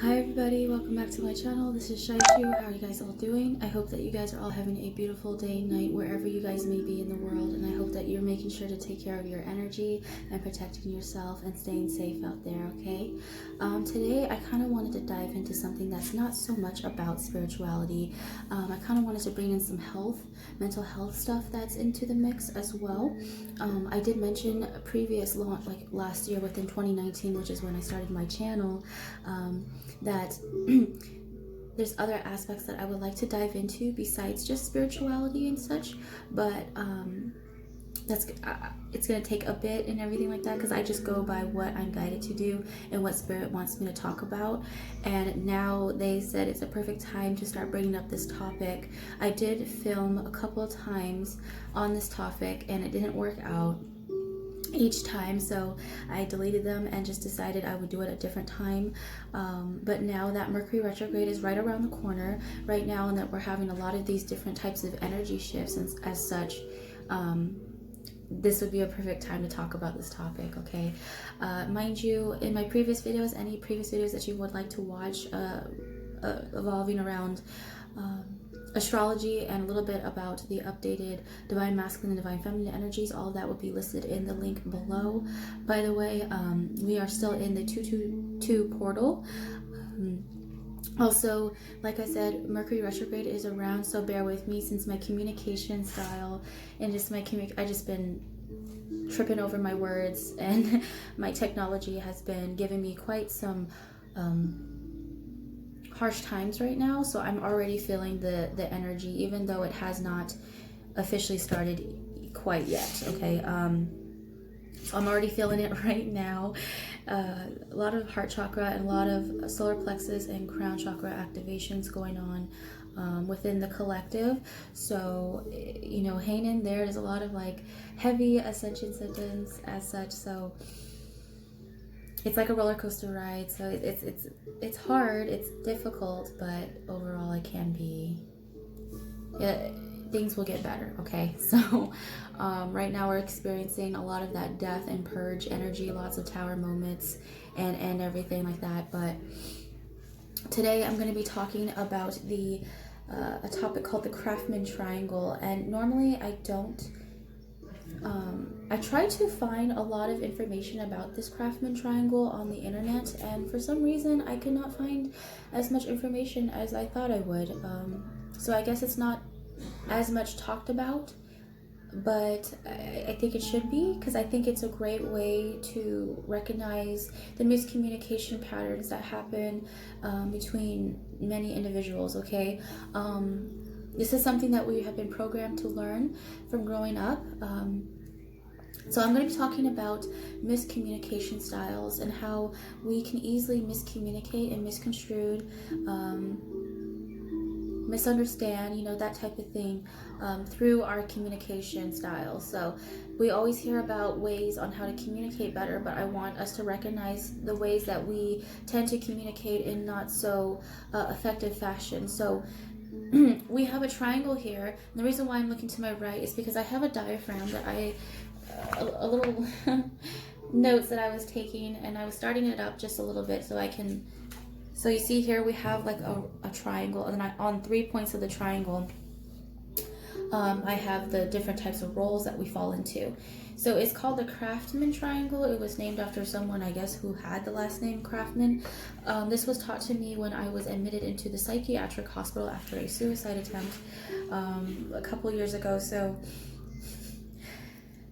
Hi everybody, welcome back to my channel. This is Cheychuu. How are you guys all doing? I hope that you guys are all having a beautiful day, night, wherever you guys may be in the world, and I hope that you're making sure to take care of your energy and protecting yourself and staying safe out there, okay? Today I kind of wanted to dive into something that's not so much about spirituality. I kind of wanted to bring in some mental health stuff that's into the mix as well. I did mention a previous launch, like last year within 2019, which is when I started my channel, that there's other aspects that I would like to dive into besides just spirituality and such, but it's gonna take a bit and everything like that, because I just go by what I'm guided to do and what spirit wants me to talk about. And now they said it's a perfect time to start bringing up this topic. I did film a couple of times on this topic and it didn't work out each time, so I deleted them and just decided I would do it at a different time. But now that Mercury retrograde is right around the corner right now, and that we're having a lot of these different types of energy shifts, and as such, this would be a perfect time to talk about this topic, okay? Mind you, in my previous videos, any previous videos that you would like to watch evolving around astrology and a little bit about the updated divine masculine and divine feminine energies, all of that will be listed in the link below. By the way, we are still in the 222 portal. Also, like I said, Mercury retrograde is around, so bear with me since my communication style and just I just been tripping over my words, and my technology has been giving me quite some harsh times right now, so I'm already feeling the energy, even though it has not officially started quite yet, okay? So I'm already feeling it right now. A lot of heart chakra and a lot of solar plexus and crown chakra activations going on within the collective. So, you know, hang in there. There's a lot of like heavy ascension symptoms as such, so it's like a roller coaster ride. So it's hard, it's difficult, but overall it can be, yeah, things will get better, okay? So right now we're experiencing a lot of that death and purge energy, lots of tower moments and everything like that. But today I'm going to be talking about a topic called the Karpman triangle. And normally I don't I tried to find a lot of information about this Karpman triangle on the internet, and for some reason I could not find as much information as I thought I would. So I guess it's not as much talked about, but I think it should be, because I think it's a great way to recognize the miscommunication patterns that happen between many individuals, okay? This is something that we have been programmed to learn from growing up. So I'm going to be talking about miscommunication styles and how we can easily miscommunicate and misconstrued, misunderstand, you know, that type of thing through our communication styles. So we always hear about ways on how to communicate better, but I want us to recognize the ways that we tend to communicate in not so effective fashion. So we have a triangle here, and the reason why I'm looking to my right is because I have a diaphragm that a little notes that I was taking, and I was starting it up just a little bit so I can. So you see here we have like a triangle, and then on 3 points of the triangle, I have the different types of roles that we fall into. So it's called the Karpman triangle. It was named after someone, I guess, who had the last name Karpman. This was taught to me when I was admitted into the psychiatric hospital after a suicide attempt a couple years ago. So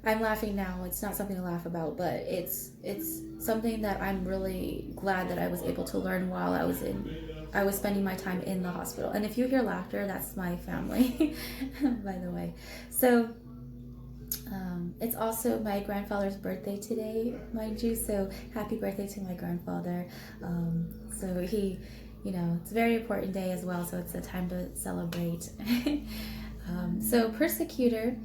I'm laughing now. It's not something to laugh about, but it's something that I'm really glad that I was able to learn while I was spending my time in the hospital. And if you hear laughter, that's my family, by the way. So it's also my grandfather's birthday today, mind you, so happy birthday to my grandfather. So he, you know, it's a very important day as well, so it's a time to celebrate. So persecutor,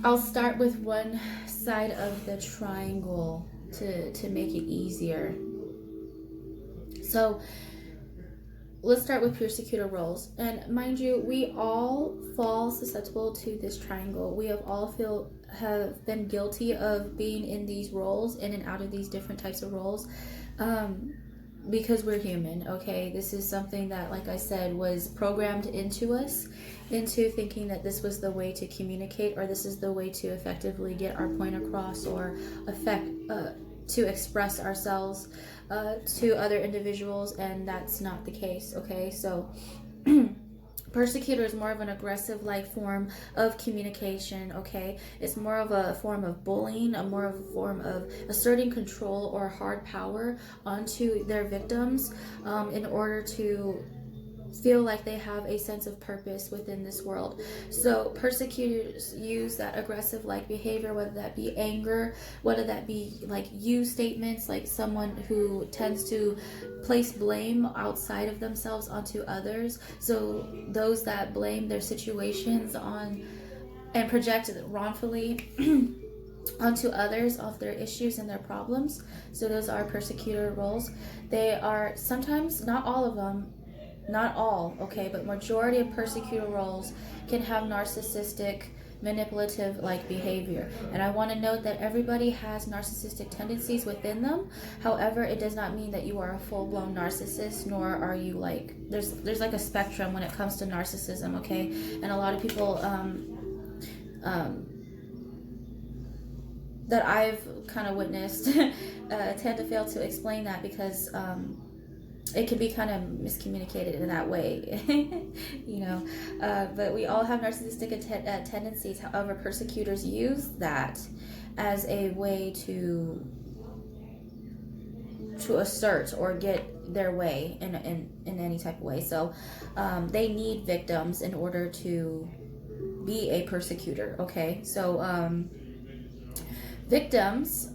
I'll start with one side of the triangle to make it easier. So let's start with persecutor roles. And mind you, we all fall susceptible to this triangle. We have been guilty of being in these roles, in and out of these different types of roles. because we're human, okay? This is something that, like I said, was programmed into us, into thinking that this was the way to communicate, or this is the way to effectively get our point across, or to express ourselves to other individuals, and that's not the case, okay? So persecutor is more of an aggressive like form of communication, okay? It's more of a form of bullying, a more of a form of asserting control or hard power onto their victims in order to feel like they have a sense of purpose within this world. So persecutors use that aggressive like behavior, whether that be anger, whether that be like you statements, like someone who tends to place blame outside of themselves onto others. So those that blame their situations on and project it wrongfully onto others, of their issues and their problems. So those are persecutor roles. They are sometimes, not all of them, not all, okay, but majority of persecutor roles can have narcissistic, manipulative like behavior. And I want to note that everybody has narcissistic tendencies within them. However, it does not mean that you are a full-blown narcissist, nor are you like, there's like a spectrum when it comes to narcissism, okay? And a lot of people that I've kind of witnessed tend to fail to explain that, because it can be kind of miscommunicated in that way, you know. But we all have narcissistic tendencies. However, persecutors use that as a way to assert or get their way in any type of way. So they need victims in order to be a persecutor, okay? So victims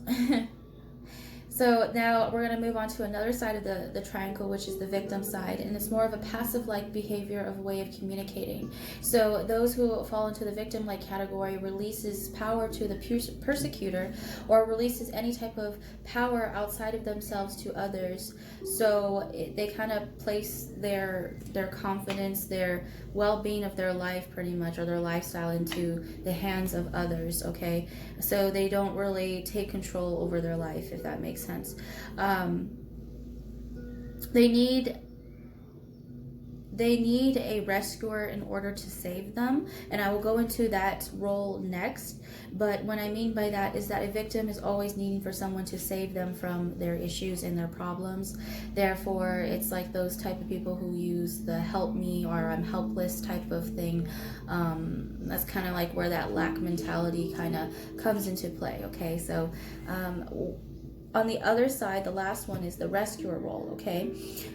So now we're going to move on to another side of the triangle, which is the victim side, and it's more of a passive-like behavior of way of communicating. So those who fall into the victim-like category releases power to the persecutor, or releases any type of power outside of themselves to others. So they kind of place their confidence, their well-being of their life pretty much, or their lifestyle, into the hands of others, okay? So they don't really take control over their life, if that makes sense. They need a rescuer in order to save them, and I will go into that role next. But what I mean by that is that a victim is always needing for someone to save them from their issues and their problems. Therefore, it's like those type of people who use the help me or I'm helpless type of thing. That's kind of like where that lack mentality kind of comes into play, okay? So on the other side, the last one is the rescuer role, okay?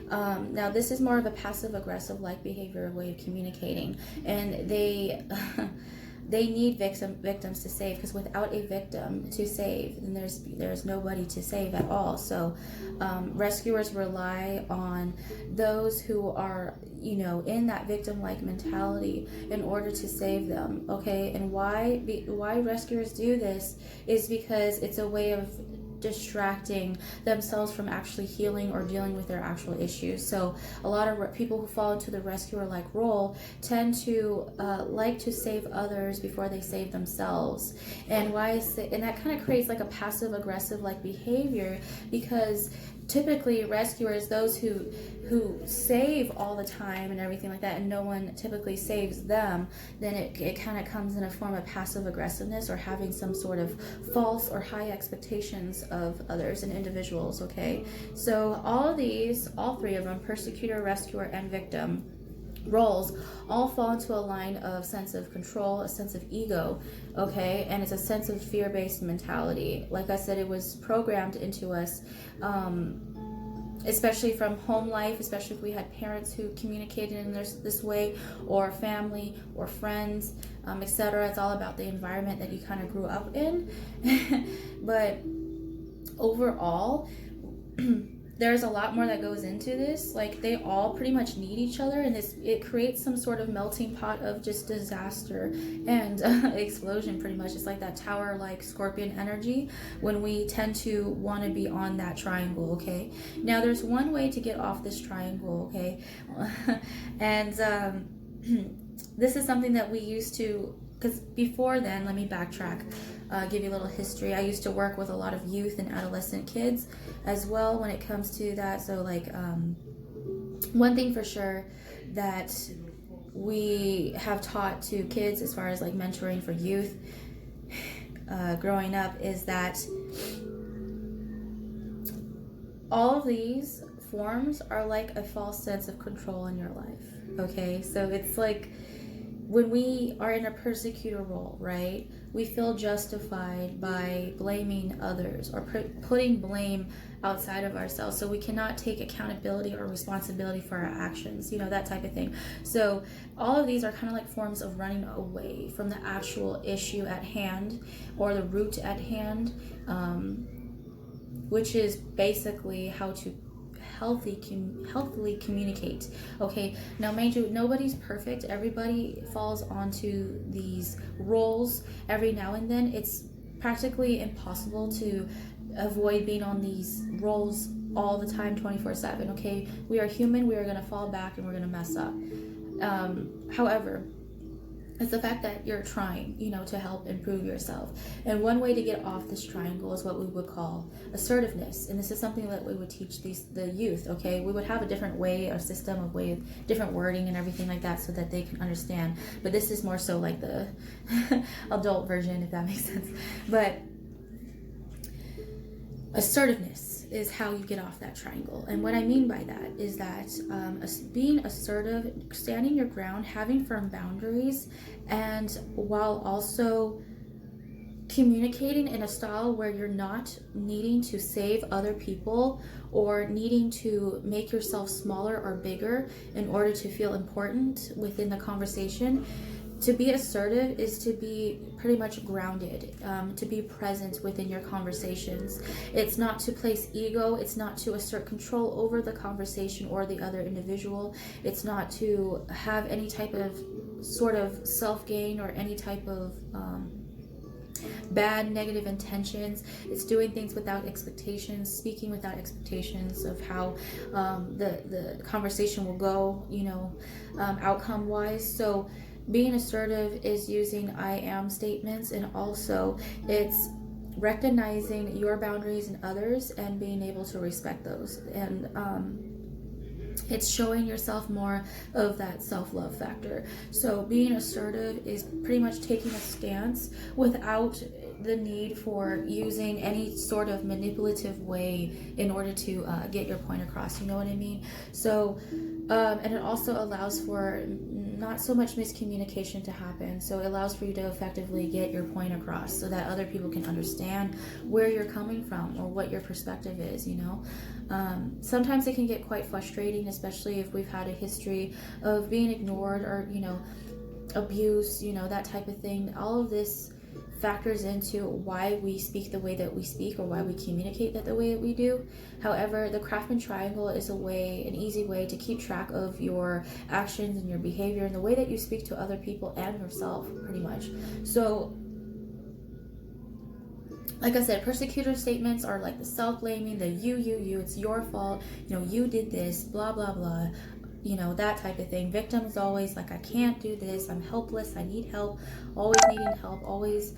Now, this is more of a passive-aggressive like behavior, way of communicating, and they need victims to save, because without a victim to save, then there's nobody to save at all. So rescuers rely on those who are, you know, in that victim-like mentality in order to save them, okay? And why rescuers do this is because it's a way of distracting themselves from actually healing or dealing with their actual issues. So a lot of people who fall into the rescuer like role tend to like to save others before they save themselves. And and that kind of creates like a passive aggressive like behavior, because typically rescuers, those who save all the time and everything like that, and no one typically saves them, then it kind of comes in a form of passive aggressiveness, or having some sort of false or high expectations of others and individuals, okay? So all three of them, persecutor, rescuer, and victim roles, all fall into a line of sense of control, a sense of ego, okay? And it's a sense of fear-based mentality. Like I said, it was programmed into us, especially from home life, especially if we had parents who communicated in this way, or family or friends, etc. It's all about the environment that you kind of grew up in. But overall, there's a lot more that goes into this. Like, they all pretty much need each other, and it creates some sort of melting pot of just disaster and explosion pretty much. It's like that tower like scorpion energy when we tend to want to be on that triangle, okay? Now there's one way to get off this triangle, okay? And this is something that we used to, because before then, let me backtrack. give you a little history. I used to work with a lot of youth and adolescent kids as well when it comes to that. So like one thing for sure that we have taught to kids as far as like mentoring for youth growing up is that all of these forms are like a false sense of control in your life. Okay, so it's like when we are in a persecutor role, right, we feel justified by blaming others or putting blame outside of ourselves. So we cannot take accountability or responsibility for our actions, that type of thing. So all of these are kind of like forms of running away from the actual issue at hand or the root at hand, which is basically how to healthily communicate. Okay, now mind you, nobody's perfect. Everybody falls onto these roles every now and then. It's practically impossible to avoid being on these roles all the time, 24/7. Okay, we are human. We are going to fall back and we're going to mess up. However, it's the fact that you're trying, to help improve yourself. And one way to get off this triangle is what we would call assertiveness. And this is something that we would teach the youth, okay? We would have a different way or system of way, different wording and everything like that so that they can understand. But this is more so like the adult version, if that makes sense. But assertiveness is how you get off that triangle. And what I mean by that is that being assertive, standing your ground, having firm boundaries, and while also communicating in a style where you're not needing to save other people or needing to make yourself smaller or bigger in order to feel important within the conversation. To be assertive is to be pretty much grounded, to be present within your conversations. It's not to place ego. It's not to assert control over the conversation or the other individual. It's not to have any type of sort of self-gain or any type of bad negative intentions. It's doing things without expectations, speaking without expectations of how the conversation will go, outcome wise. So being assertive is using I am statements, and also it's recognizing your boundaries and others and being able to respect those. And it's showing yourself more of that self-love factor. So being assertive is pretty much taking a stance without the need for using any sort of manipulative way in order to get your point across. You know what I mean? So, and it also allows for not so much miscommunication to happen. So it allows for you to effectively get your point across so that other people can understand where you're coming from or what your perspective is, Sometimes it can get quite frustrating, especially if we've had a history of being ignored or, abuse, that type of thing. All of this factors into why we speak the way that we speak or why we communicate that the way that we do. However, the Karpman triangle is an easy way to keep track of your actions and your behavior and the way that you speak to other people and yourself, pretty much. So, like I said, persecutor statements are like the self-blaming, the you, it's your fault, you did this, blah, blah, blah. That type of thing. Victim is always like, I can't do this, I'm helpless, I need help, always needing help, always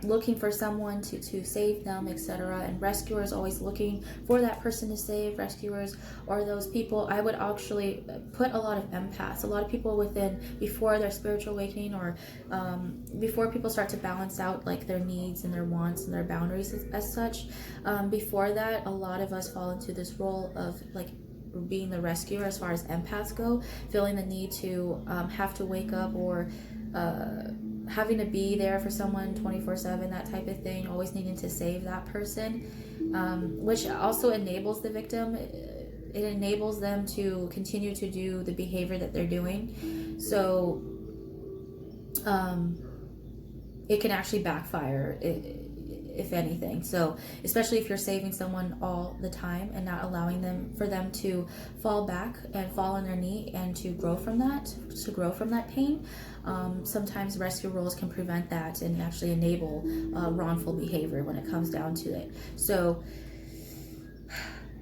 looking for someone to save them, etc. And rescuers always looking for that person to save. Rescuers or those people, I would actually put a lot of empaths, a lot of people before their spiritual awakening or before people start to balance out like their needs and their wants and their boundaries as such. Before that, a lot of us fall into this role of like being the rescuer as far as empaths go, feeling the need to have to wake up or having to be there for someone 24/7, that type of thing, always needing to save that person, which also enables the victim. It enables them to continue to do the behavior that they're doing. So it can actually backfire if anything. So especially if you're saving someone all the time and not allowing them to fall back and fall on their knee and to grow from that pain. Sometimes rescue roles can prevent that and actually enable wrongful behavior when it comes down to it. So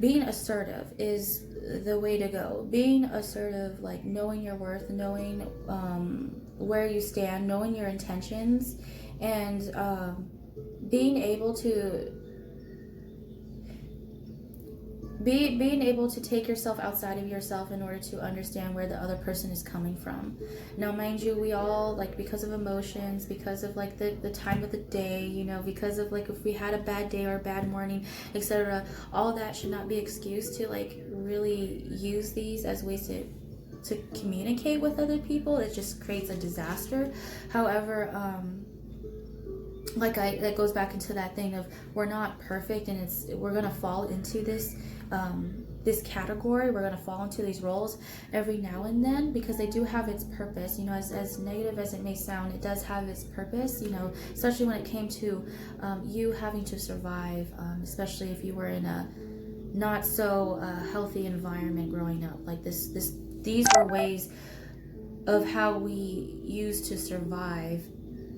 being assertive is the way to go. Being assertive, like knowing your worth, knowing where you stand, knowing your intentions, And being able to being able to take yourself outside of yourself in order to understand where the other person is coming from. Now, mind you, we all, like, because of emotions, because of like the time of the day, you know, because of like if we had a bad day or a bad morning, etc., all that should not be excused to like really use these as ways to communicate with other people. It just creates a disaster. However, that goes back into that thing of we're not perfect, and we're gonna fall into this category. We're gonna fall into these roles every now and then, because they do have its purpose. You know, as negative as it may sound, it does have its purpose. You know, especially when it came to you having to survive, especially if you were in a not so healthy environment growing up. Like these were ways of how we used to survive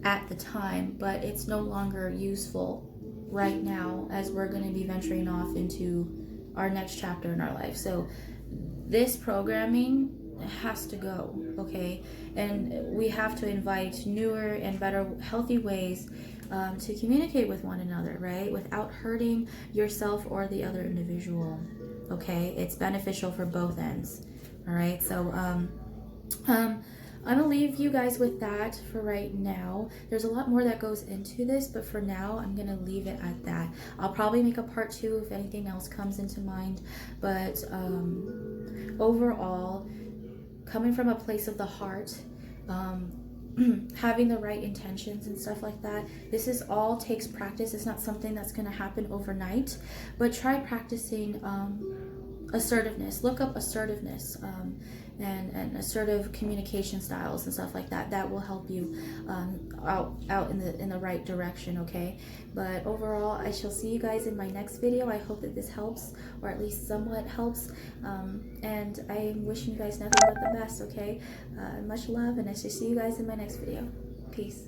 at the time, but it's no longer useful right now, as we're going to be venturing off into our next chapter in our life. So this programming has to go, okay? And we have to invite newer and better, healthy ways to communicate with one another, right? Without hurting yourself or the other individual, okay? It's beneficial for both ends, all right? So I'm gonna leave you guys with that for right now. There's a lot more that goes into this, but for now I'm gonna leave it at that. I'll probably make a part 2 if anything else comes into mind, but overall, coming from a place of the heart, having the right intentions and stuff like that, this is all takes practice. It's not something that's going to happen overnight, but try practicing assertiveness. Look up assertiveness and assertive communication styles and stuff like that. That will help you out in the right direction, okay? But overall, I shall see you guys in my next video. I hope that this helps, or at least somewhat helps, and I'm wishing you guys nothing but the best, okay? Much love, and I shall see you guys in my next video. Peace.